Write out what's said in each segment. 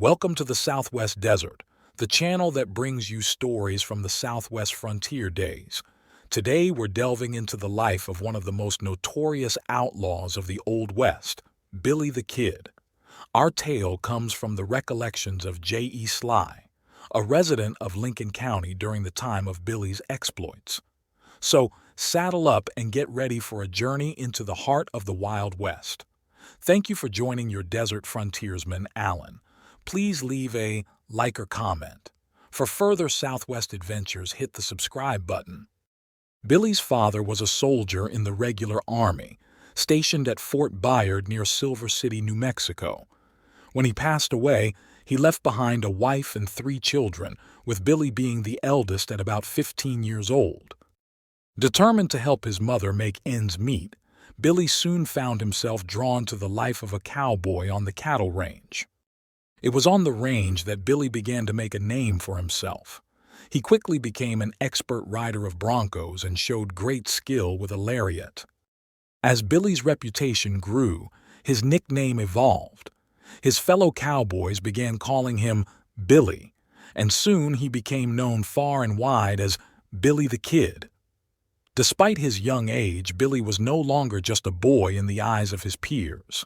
Welcome to the Southwest Desert, the channel that brings you stories from the Southwest frontier days. Today we're delving into the life of one of the most notorious outlaws of the Old West, Billy the Kid. Our tale comes from the recollections of J.E. Sly, a resident of Lincoln County during the time of Billy's exploits. So, saddle up and get ready for a journey into the heart of the Wild West. Thank you for joining your desert frontiersman, Alan. Please leave a like or comment. For further Southwest adventures, hit the subscribe button. Billy's father was a soldier in the regular army, stationed at Fort Bayard near Silver City, New Mexico. When he passed away, he left behind a wife and 3 children, with Billy being the eldest at about 15 years old. Determined to help his mother make ends meet, Billy soon found himself drawn to the life of a cowboy on the cattle range. It was on the range that Billy began to make a name for himself. He quickly became an expert rider of broncos and showed great skill with a lariat. As Billy's reputation grew, his nickname evolved. His fellow cowboys began calling him Billy, and soon he became known far and wide as Billy the Kid. Despite his young age, Billy was no longer just a boy in the eyes of his peers.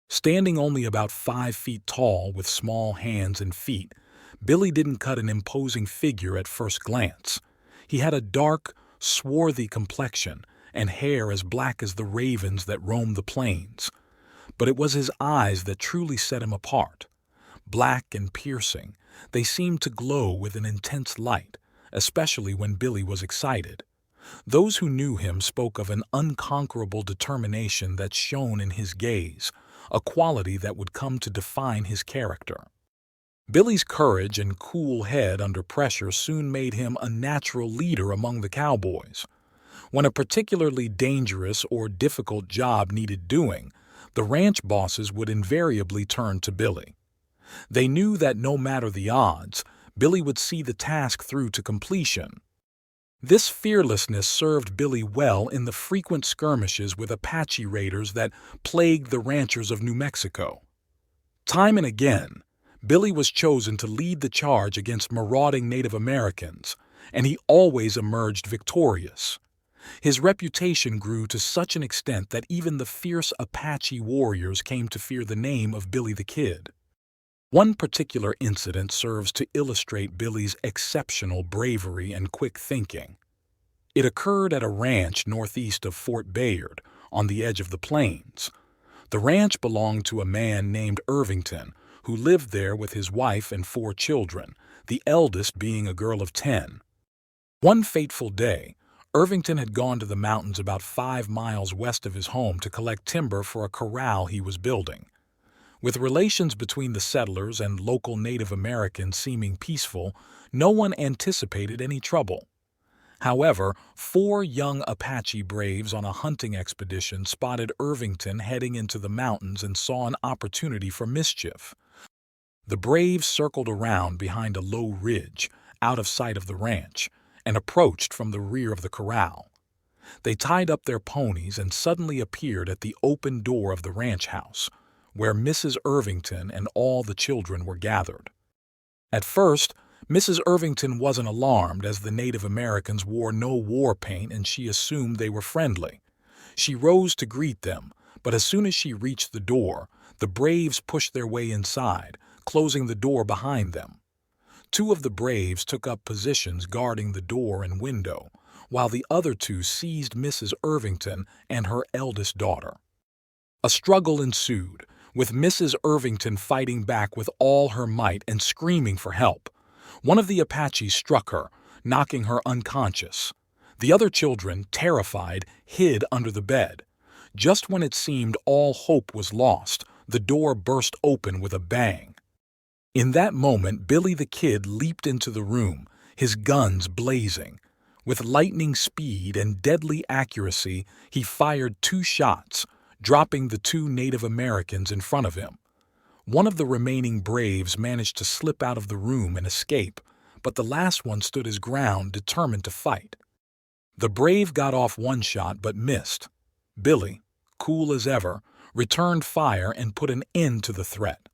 Standing only about 5 feet tall with small hands and feet, Billy didn't cut an imposing figure at first glance. He had a dark, swarthy complexion and hair as black as the ravens that roam the plains. But it was his eyes that truly set him apart. Black and piercing, they seemed to glow with an intense light, especially when Billy was excited. Those who knew him spoke of an unconquerable determination that shone in his gaze, a quality that would come to define his character. Billy's courage and cool head under pressure soon made him a natural leader among the cowboys. When a particularly dangerous or difficult job needed doing, the ranch bosses would invariably turn to Billy. They knew that no matter the odds, Billy would see the task through to completion. This fearlessness served Billy well in the frequent skirmishes with Apache raiders that plagued the ranchers of New Mexico. Time and again, Billy was chosen to lead the charge against marauding Native Americans, and he always emerged victorious. His reputation grew to such an extent that even the fierce Apache warriors came to fear the name of Billy the Kid. One particular incident serves to illustrate Billy's exceptional bravery and quick thinking. It occurred at a ranch northeast of Fort Bayard, on the edge of the plains. The ranch belonged to a man named Irvington, who lived there with his wife and 4 children, the eldest being a girl of 10. One fateful day, Irvington had gone to the mountains about 5 miles west of his home to collect timber for a corral he was building. With relations between the settlers and local Native Americans seeming peaceful, no one anticipated any trouble. However, 4 young Apache braves on a hunting expedition spotted Irvington heading into the mountains and saw an opportunity for mischief. The braves circled around behind a low ridge, out of sight of the ranch, and approached from the rear of the corral. They tied up their ponies and suddenly appeared at the open door of the ranch house, where Mrs. Irvington and all the children were gathered. At first, Mrs. Irvington wasn't alarmed, as the Native Americans wore no war paint and she assumed they were friendly. She rose to greet them, but as soon as she reached the door, the braves pushed their way inside, closing the door behind them. 2 of the braves took up positions guarding the door and window, while the other 2 seized Mrs. Irvington and her eldest daughter. A struggle ensued, with Mrs. Irvington fighting back with all her might and screaming for help. One of the Apaches struck her, knocking her unconscious. The other children, terrified, hid under the bed. Just when it seemed all hope was lost, the door burst open with a bang. In that moment, Billy the Kid leaped into the room, his guns blazing. With lightning speed and deadly accuracy, he fired 2 shots, dropping the 2 Native Americans in front of him. One of the remaining braves managed to slip out of the room and escape, but the last one stood his ground, determined to fight. The brave got off 1 shot but missed. Billy, cool as ever, returned fire and put an end to the threat.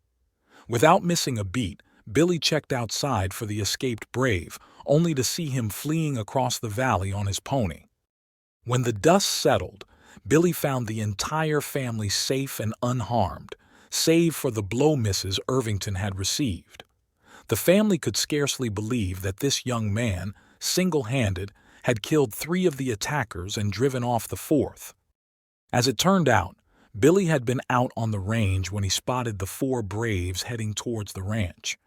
Without missing a beat, Billy checked outside for the escaped brave, only to see him fleeing across the valley on his pony. When the dust settled, Billy found the entire family safe and unharmed, save for the blow Mrs. Irvington had received. The family could scarcely believe that this young man, single-handed, had killed 3 of the attackers and driven off the 4th. As it turned out, Billy had been out on the range when he spotted the 4 braves heading towards the ranch.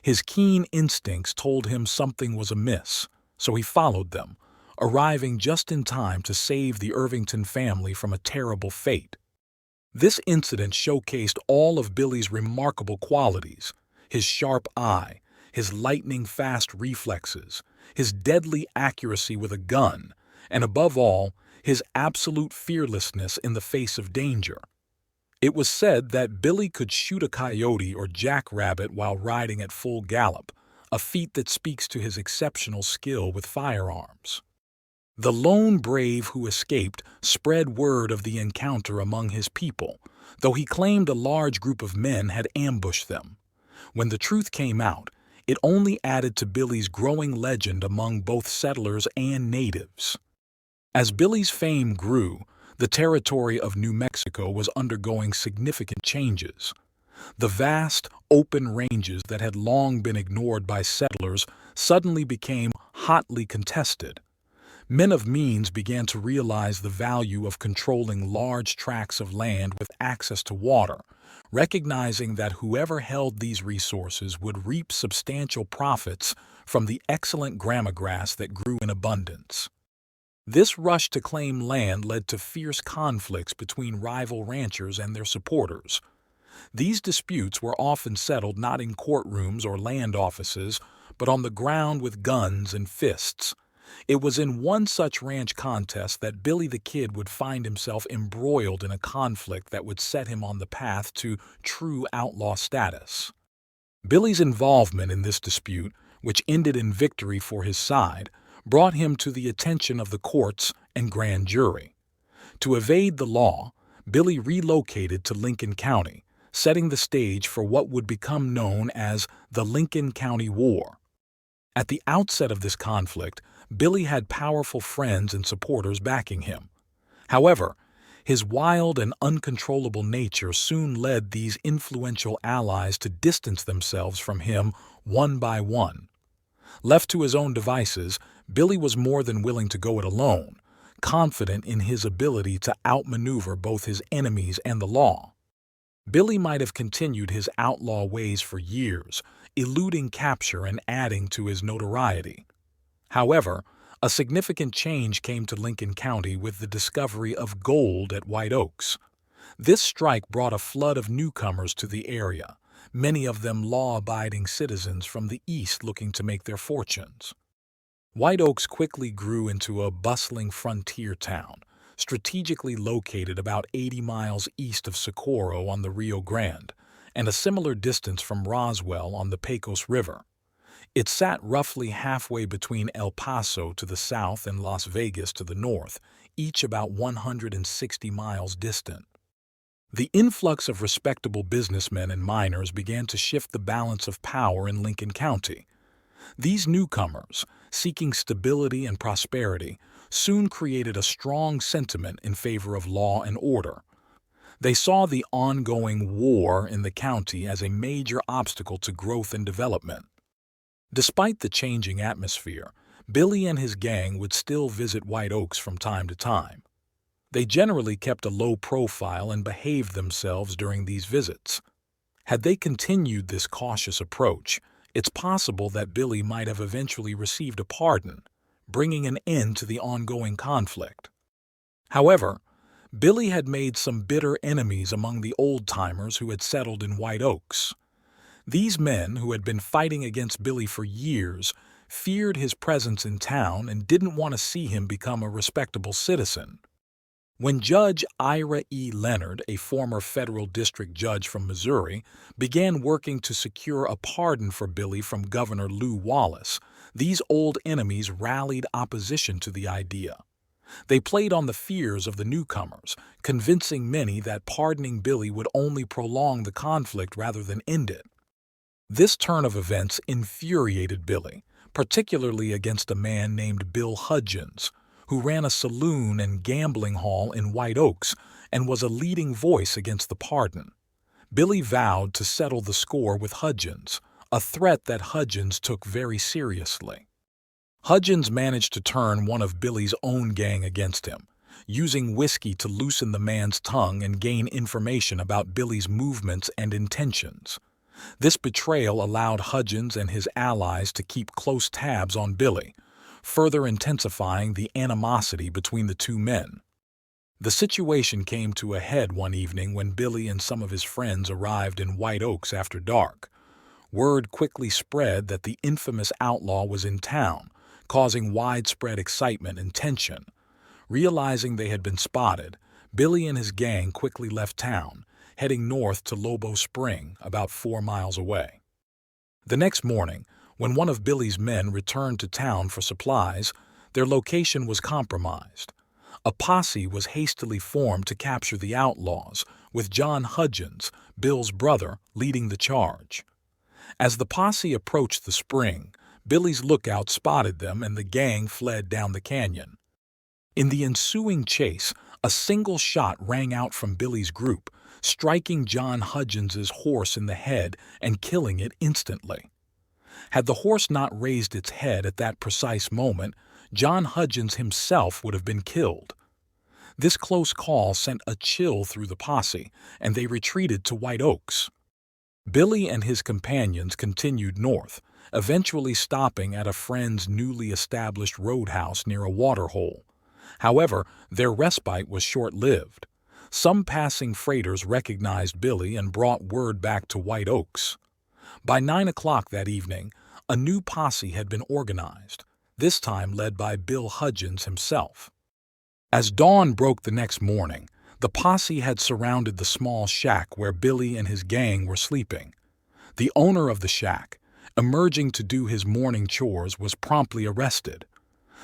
His keen instincts told him something was amiss, so he followed them, arriving just in time to save the Irvington family from a terrible fate. This incident showcased all of Billy's remarkable qualities: his sharp eye, his lightning-fast reflexes, his deadly accuracy with a gun, and above all, his absolute fearlessness in the face of danger. It was said that Billy could shoot a coyote or jackrabbit while riding at full gallop, a feat that speaks to his exceptional skill with firearms. The lone brave who escaped spread word of the encounter among his people, though he claimed a large group of men had ambushed them. When the truth came out, it only added to Billy's growing legend among both settlers and natives. As Billy's fame grew, the territory of New Mexico was undergoing significant changes. The vast, open ranges that had long been ignored by settlers suddenly became hotly contested. Men of means began to realize the value of controlling large tracts of land with access to water, recognizing that whoever held these resources would reap substantial profits from the excellent gramagrass that grew in abundance. This rush to claim land led to fierce conflicts between rival ranchers and their supporters. These disputes were often settled not in courtrooms or land offices, but on the ground with guns and fists. It was in one such ranch contest that Billy the Kid would find himself embroiled in a conflict that would set him on the path to true outlaw status. Billy's involvement in this dispute, which ended in victory for his side, brought him to the attention of the courts and grand jury. To evade the law, Billy relocated to Lincoln County, setting the stage for what would become known as the Lincoln County War. At the outset of this conflict, Billy had powerful friends and supporters backing him. However, his wild and uncontrollable nature soon led these influential allies to distance themselves from him one by one. Left to his own devices, Billy was more than willing to go it alone, confident in his ability to outmaneuver both his enemies and the law. Billy might have continued his outlaw ways for years, eluding capture and adding to his notoriety. However, a significant change came to Lincoln County with the discovery of gold at White Oaks. This strike brought a flood of newcomers to the area, many of them law-abiding citizens from the east looking to make their fortunes. White Oaks quickly grew into a bustling frontier town, strategically located about 80 miles east of Socorro on the Rio Grande, and a similar distance from Roswell on the Pecos River. It sat roughly halfway between El Paso to the south and Las Vegas to the north, each about 160 miles distant. The influx of respectable businessmen and miners began to shift the balance of power in Lincoln County. These newcomers, seeking stability and prosperity, soon created a strong sentiment in favor of law and order. They saw the ongoing war in the county as a major obstacle to growth and development. Despite the changing atmosphere, Billy and his gang would still visit White Oaks from time to time. They generally kept a low profile and behaved themselves during these visits. Had they continued this cautious approach, it's possible that Billy might have eventually received a pardon, bringing an end to the ongoing conflict. However, Billy had made some bitter enemies among the old-timers who had settled in White Oaks. These men, who had been fighting against Billy for years, feared his presence in town and didn't want to see him become a respectable citizen. When Judge Ira E. Leonard, a former federal district judge from Missouri, began working to secure a pardon for Billy from Governor Lew Wallace, these old enemies rallied opposition to the idea. They played on the fears of the newcomers, convincing many that pardoning Billy would only prolong the conflict rather than end it. This turn of events infuriated Billy, particularly against a man named Bill Hudgens, who ran a saloon and gambling hall in White Oaks and was a leading voice against the pardon. Billy vowed to settle the score with Hudgens, a threat that Hudgens took very seriously. Hudgens managed to turn one of Billy's own gang against him, using whiskey to loosen the man's tongue and gain information about Billy's movements and intentions. This betrayal allowed Hudgens and his allies to keep close tabs on Billy, further intensifying the animosity between the two men. The situation came to a head one evening when Billy and some of his friends arrived in White Oaks after dark. Word quickly spread that the infamous outlaw was in town, causing widespread excitement and tension. Realizing they had been spotted, Billy and his gang quickly left town, heading north to Lobo Spring, about 4 miles away. The next morning, when one of Billy's men returned to town for supplies, their location was compromised. A posse was hastily formed to capture the outlaws, with John Hudgens, Bill's brother, leading the charge. As the posse approached the spring, Billy's lookout spotted them and the gang fled down the canyon. In the ensuing chase, a single shot rang out from Billy's group, striking John Hudgens's horse in the head and killing it instantly. Had the horse not raised its head at that precise moment, John Hudgens himself would have been killed. This close call sent a chill through the posse, and they retreated to White Oaks. Billy and his companions continued north, eventually stopping at a friend's newly established roadhouse near a waterhole. However, their respite was short-lived. Some passing freighters recognized Billy and brought word back to White Oaks. By 9 o'clock that evening, a new posse had been organized, this time led by Bill Hudgens himself. As dawn broke the next morning, the posse had surrounded the small shack where Billy and his gang were sleeping. The owner of the shack, emerging to do his morning chores, was promptly arrested.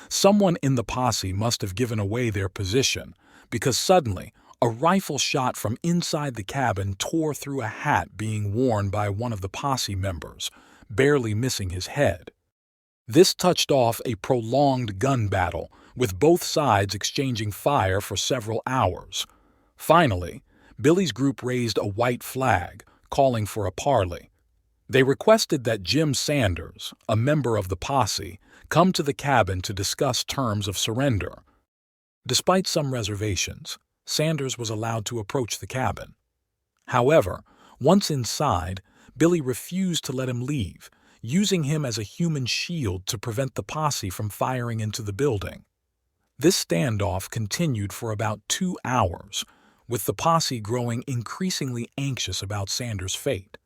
Someone in the posse must have given away their position, because suddenly a rifle shot from inside the cabin tore through a hat being worn by one of the posse members, barely missing his head. This touched off a prolonged gun battle, with both sides exchanging fire for several hours. Finally, Billy's group raised a white flag, calling for a parley. They requested that Jim Sanders, a member of the posse, come to the cabin to discuss terms of surrender. Despite some reservations, Sanders was allowed to approach the cabin. However, once inside, Billy refused to let him leave, using him as a human shield to prevent the posse from firing into the building. This standoff continued for about 2 hours, with the posse growing increasingly anxious about Sanders' fate.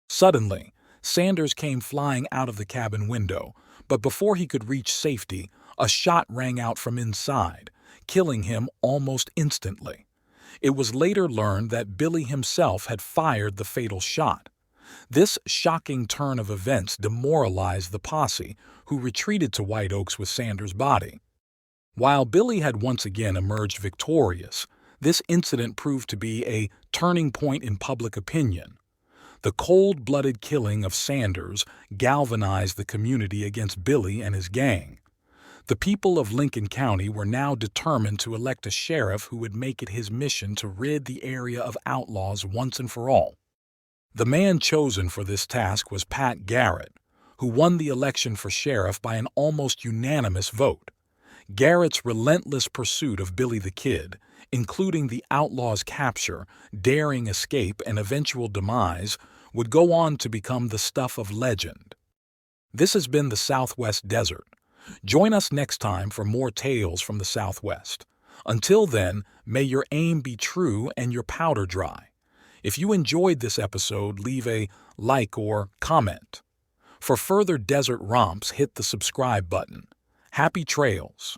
Suddenly, Sanders came flying out of the cabin window, but before he could reach safety, a shot rang out from inside, killing him almost instantly. It was later learned that Billy himself had fired the fatal shot. This shocking turn of events demoralized the posse, who retreated to White Oaks with Sanders' body. While Billy had once again emerged victorious, this incident proved to be a turning point in public opinion. The cold-blooded killing of Sanders galvanized the community against Billy and his gang. The people of Lincoln County were now determined to elect a sheriff who would make it his mission to rid the area of outlaws once and for all. The man chosen for this task was Pat Garrett, who won the election for sheriff by an almost unanimous vote. Garrett's relentless pursuit of Billy the Kid, including the outlaws' capture, daring escape, and eventual demise, would go on to become the stuff of legend. This has been the Southwest Desert. Join us next time for more tales from the Southwest. Until then, may your aim be true and your powder dry. If you enjoyed this episode, leave a like or comment. For further desert romps, hit the subscribe button. Happy trails!